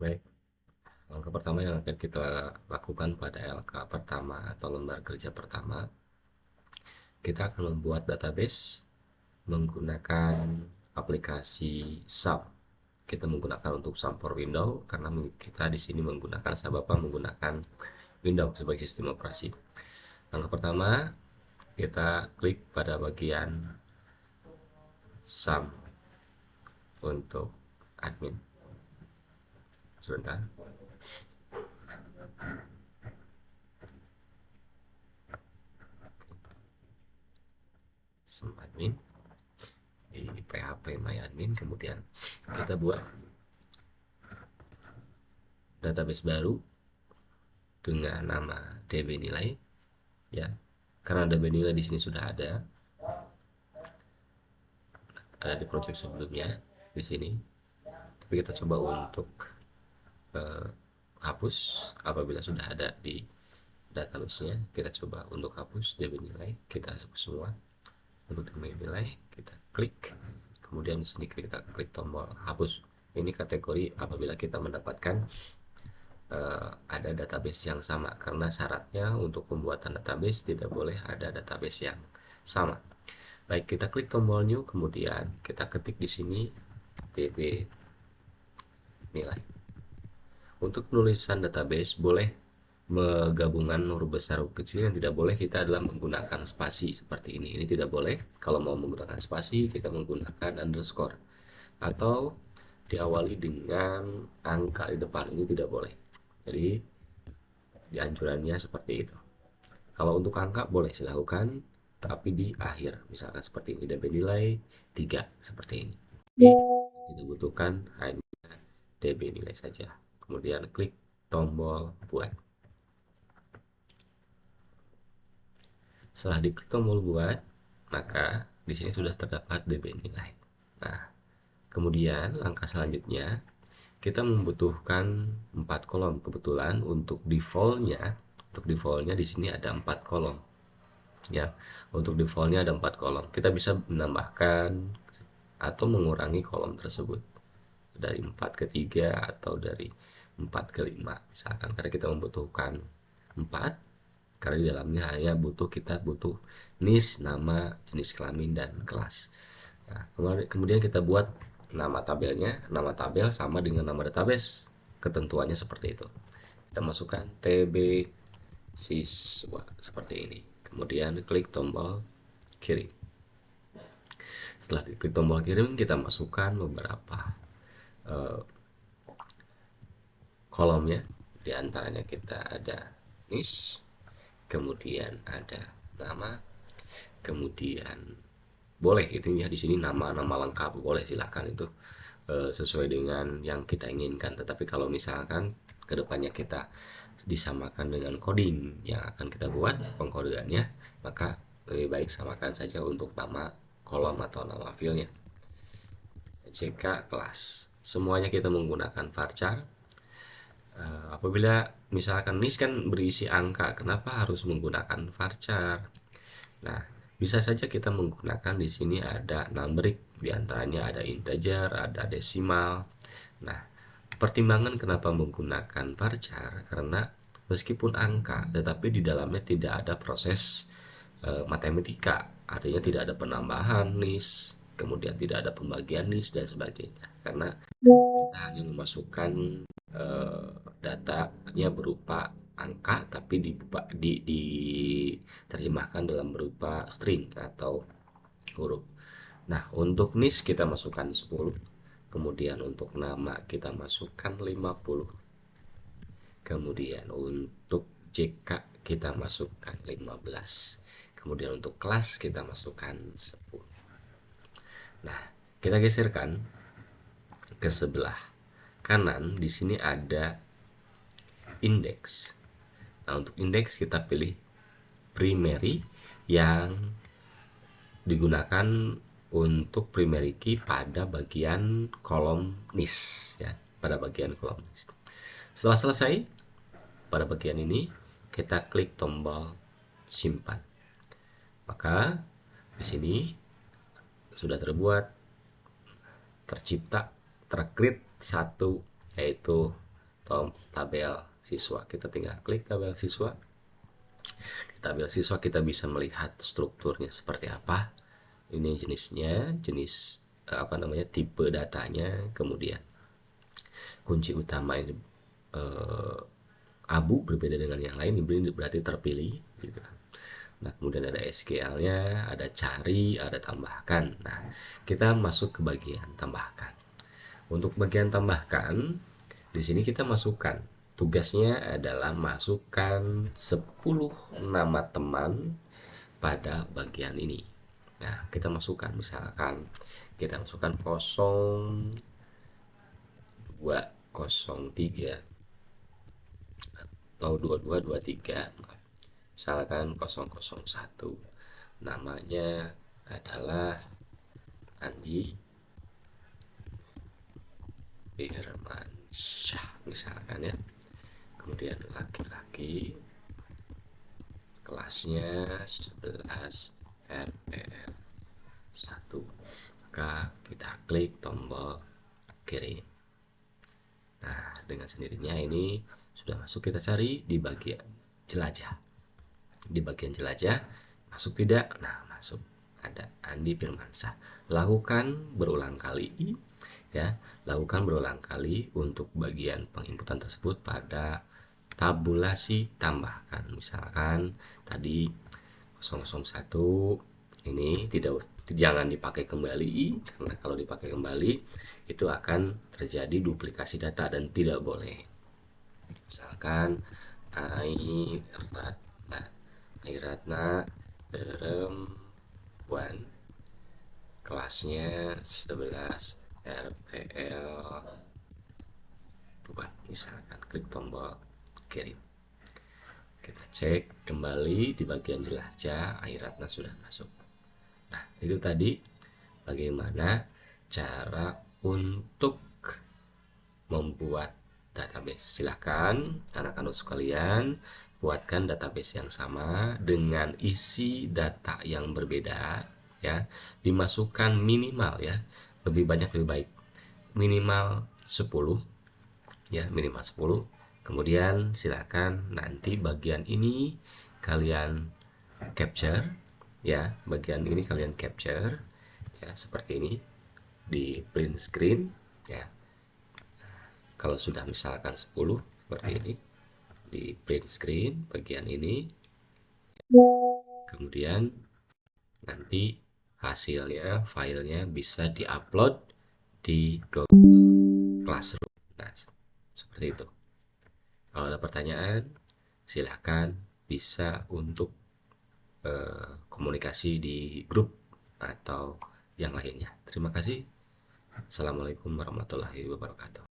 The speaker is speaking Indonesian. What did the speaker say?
Baik, langkah pertama yang akan kita lakukan pada LK pertama atau lembar kerja pertama, kita akan membuat database menggunakan aplikasi SAP. Kita menggunakan untuk SAP for Windows karena kita di sini menggunakan Sabapa menggunakan Windows sebagai sistem operasi. Langkah pertama, kita klik pada bagian SAM untuk admin. Sebentar. SAM admin di PHP MyAdmin, kemudian kita buat database baru dengan nama DB nilai, ya. Karena DB nilai di sini sudah ada di project sebelumnya di sini. Tapi kita coba untuk eh, hapus apabila sudah ada di database-nya. Kita coba untuk hapus DB nilai, kita hapus semua. Untuk DB nilai kita klik, kemudian di sini kita klik tombol hapus. Ini kategori apabila kita mendapatkan ada database yang sama, karena syaratnya untuk pembuatan database tidak boleh ada database yang sama. Baik, kita klik tombol new, kemudian kita ketik di sini DB nilai. Untuk penulisan database boleh menggabungkan huruf besar huruf kecil, yang tidak boleh kita adalah menggunakan spasi seperti ini. Ini tidak boleh. Kalau mau menggunakan spasi kita menggunakan underscore atau diawali dengan angka di depan, ini tidak boleh. Jadi dianjurannya seperti itu. Kalau untuk angka boleh dilakukan, tapi di akhir, misalkan seperti ini, DB nilai 3 seperti ini. Kita butuhkan hanya DB nilai saja. Kemudian klik tombol buat. Setelah diklik tombol buat, maka di sini sudah terdapat DB nilai. Nah, kemudian langkah selanjutnya kita membutuhkan 4 kolom. Kebetulan untuk defaultnya di sini ada 4 kolom. Ya, untuk defaultnya ada 4 kolom. Kita bisa menambahkan atau mengurangi kolom tersebut dari 4 ke 3 atau dari 4 ke 5 misalkan, karena kita membutuhkan 4 karena di dalamnya hanya kita butuh NIS, nama, jenis kelamin, dan kelas. Nah, kemudian kita buat nama tabelnya. Nama tabel sama dengan nama database, ketentuannya seperti itu. Kita masukkan TB siswa seperti ini, kemudian klik tombol kirim. Setelah diklik tombol kirim, kita masukkan beberapa kolomnya. Di antaranya kita ada NIS, kemudian ada nama, kemudian boleh itu ya di sini nama-nama lengkap, boleh silahkan itu sesuai dengan yang kita inginkan. Tetapi kalau misalkan kedepannya kita disamakan dengan coding yang akan kita buat pengkodeannya, maka lebih baik samakan saja untuk nama kolom atau nama filenya. CK kelas, semuanya kita menggunakan varchar. Apabila misalkan NIS kan berisi angka, kenapa harus menggunakan varchar? Nah, bisa saja kita menggunakan di sini ada numberic, di antaranya ada integer, ada desimal. Nah, pertimbangan kenapa menggunakan varchar karena meskipun angka, tetapi di dalamnya tidak ada proses matematika, artinya tidak ada penambahan NIS, kemudian tidak ada pembagian NIS dan sebagainya. Karena kita hanya memasukkan datanya berupa angka, tapi diterjemahkan dalam berupa string atau huruf. Nah, untuk NIS kita masukkan 10, kemudian untuk nama kita masukkan 50, kemudian untuk JK kita masukkan 15, kemudian untuk kelas kita masukkan 10. Nah, kita geserkan ke sebelah kanan. Di sini ada indeks. Nah, untuk indeks kita pilih primary yang digunakan untuk primary key pada bagian kolom NIS, ya, pada bagian kolom NIS. Setelah selesai pada bagian ini, kita klik tombol simpan. Maka di sini sudah tercipta, tercreate satu, yaitu tabel siswa. Kita tinggal klik tabel siswa. Di tabel siswa kita bisa melihat strukturnya seperti apa. Ini jenisnya, tipe datanya, kemudian kunci utama ini abu, berbeda dengan yang lain, ini berarti terpilih gitu. Nah, kemudian ada SQL-nya, ada cari, ada tambahkan. Nah, kita masuk ke bagian tambahkan. Untuk bagian tambahkan, di sini kita masukkan. Tugasnya adalah masukkan 10 nama teman pada bagian ini. Nah, kita masukkan, misalkan kita masukkan 0203 atau 2223, misalkan 001, namanya adalah Andi Firmansyah misalkan ya. Kemudian laki-laki, kelasnya 11 RPL 1, maka kita klik tombol kirim. Nah, dengan sendirinya ini sudah masuk. Kita cari di bagian jelajah. Di bagian jelajah, masuk tidak? Nah, masuk. Ada Andi Firmansyah. Lakukan berulang kali ya. Lakukan berulang kali untuk bagian penginputan tersebut pada tabulasi tambahkan. Misalkan tadi 001 ini jangan dipakai kembali, karena kalau dipakai kembali itu akan terjadi duplikasi data dan tidak boleh. Misalkan Airatna perempuan, kelasnya 11 RPL 2, misalkan klik tombol kirim. Kita cek kembali di bagian jelajah, Airatna sudah masuk. Nah, itu tadi bagaimana cara untuk membuat database. Silakan anak-anak sekalian buatkan database yang sama dengan isi data yang berbeda ya. Dimasukkan minimal ya, lebih banyak lebih baik. Minimal 10 ya, minimal 10. Kemudian silakan nanti bagian ini kalian capture ya, bagian ini kalian capture ya, seperti ini di print screen ya. Kalau sudah misalkan 10 seperti ini, di print screen bagian ini, kemudian nanti hasilnya, filenya bisa diupload di Google Classroom. Nah, seperti itu. Kalau ada pertanyaan, silakan bisa untuk komunikasi di grup atau yang lainnya. Terima kasih. Assalamualaikum warahmatullahi wabarakatuh.